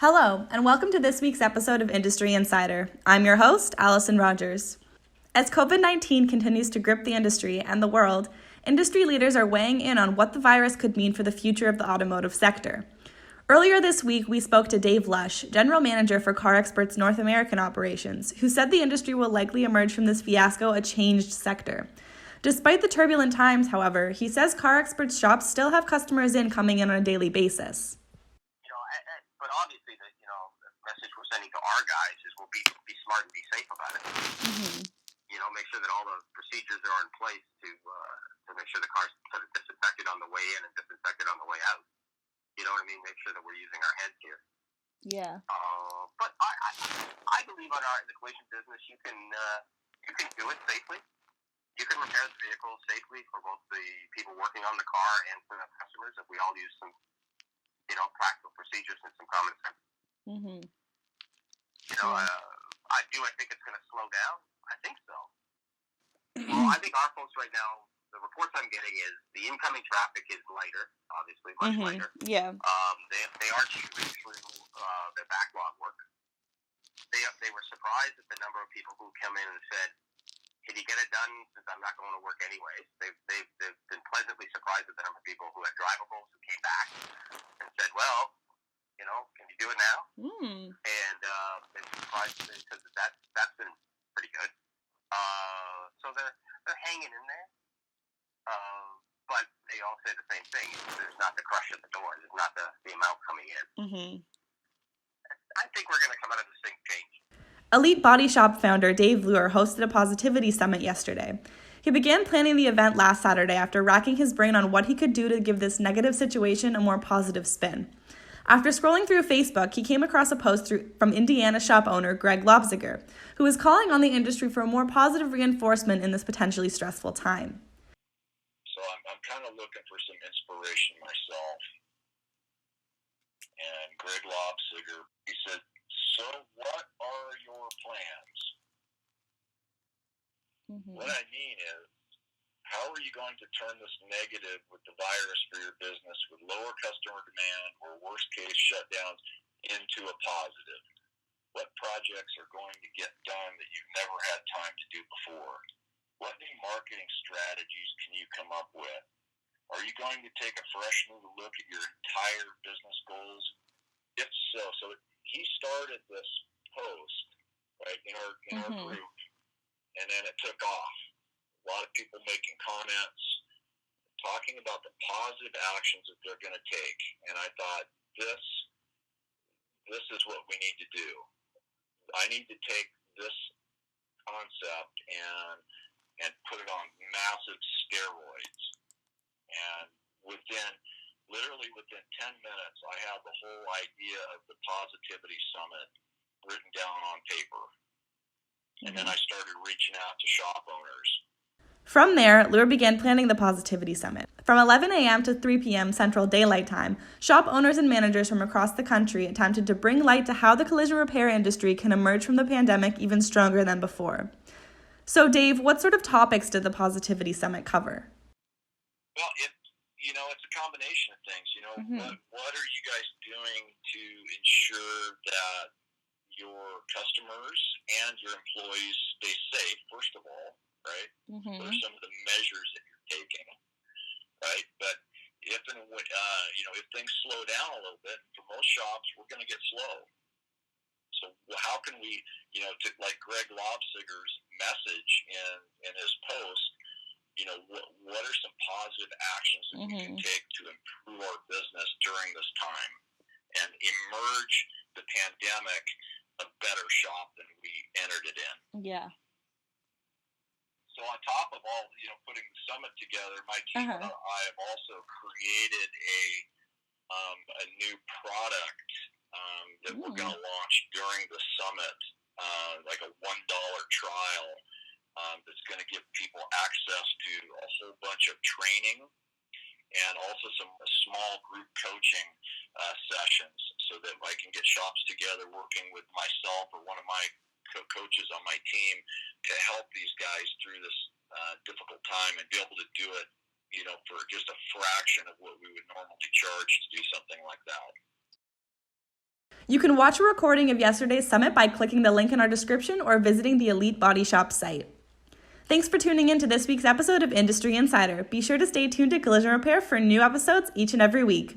Hello, and welcome to this week's episode of Industry Insider. I'm your host, Allison Rogers. As COVID-19 continues to grip the industry and the world, industry leaders are weighing in on what the virus could mean for the future of the automotive sector. Earlier this week, we spoke to Dave Lush, General Manager for CarrXpert's North American operations, who said the industry will likely emerge from this fiasco a changed sector. Despite the turbulent times, however, he says CarrXpert's shops still have customers coming in on a daily basis. But obviously, the message we're sending to our guys is we'll be smart and be safe about it. Mm-hmm. Make sure that all the procedures are in place to make sure the car's sort of disinfected on the way in and disinfected on the way out. You know what I mean? Make sure that we're using our heads here. Yeah. But I believe in the collision business, you can do it safely. You can repair the vehicle safely for both the people working on the car and for the customers if we all use some practical procedures and some common sense. Mm-hmm. I think it's going to slow down. I think so. Well, I think our folks right now, the reports I'm getting is the incoming traffic is lighter, obviously, much lighter. Yeah. They are chewing through their backlog work. They were surprised at the number of people who come in and said, "Can you get it done since I'm not going to work anyways?" They've been pleasantly surprised at the number of people who had drivables who came back and said, "Well, can you do it now?" Mm. And they've been surprised because that's been pretty good. So they're hanging in there. But they all say the same thing. There's not the crush at the door. There's not the amount coming in. Mm-hmm. I think we're going to come out of this thing changed. Elite Body Shop founder Dave Luehr hosted a positivity summit yesterday. He began planning the event last Saturday after racking his brain on what he could do to give this negative situation a more positive spin. After scrolling through Facebook, he came across a post from Indiana shop owner Greg Lobziger, who is calling on the industry for a more positive reinforcement in this potentially stressful time. So I'm kind of looking for some inspiration myself. And Greg Lobziger, he said, "So what are your plans?" Mm-hmm. What I mean is, how are you going to turn this negative with the virus for your business with lower customer demand or worst case shutdowns into a positive? What projects are going to get done that you've never had time to do before? What new marketing strategies can you come up with? Are you going to take a fresh new look at your entire business goals? If so he started this post, right, in our group, and then it took off. A lot of people making comments, talking about the positive actions that they're going to take. And I thought, this is what we need to do. I need to take this concept and put it on massive steroids. And literally within 10 minutes, I have the whole idea of the Positivity Summit written down on paper. And then I started reaching out to shop owners. From there, Luehr began planning the Positivity Summit. From 11 a.m. to 3 p.m. Central Daylight Time, shop owners and managers from across the country attempted to bring light to how the collision repair industry can emerge from the pandemic even stronger than before. So, Dave, what sort of topics did the Positivity Summit cover? Well, it's a combination of things. What are you guys doing to ensure that your customers and your employees stay safe, first of all, right? Mm-hmm. What are some of the measures that you're taking, right? But if things slow down a little bit, for most shops, we're going to get slow. So how can we, like Greg Lobziger's message in his post, what are some positive actions that we can take to improve our business during this time and emerge the pandemic a better shop than we entered it in? Yeah. So on top of all, putting the summit together, my team and I have also created a new product that we're going to launch during the summit, like a $1 trial that's going to give people access to a whole bunch of training and also some small group coaching sessions so that I can get shops together working with myself or one of my coaches on my team to help these guys through this difficult time and be able to do it, for just a fraction of what we would normally charge to do something like that. You can watch a recording of yesterday's summit by clicking the link in our description or visiting the Elite Body Shop site. Thanks for tuning in to this week's episode of Industry Insider. Be sure to stay tuned to Collision Repair for new episodes each and every week.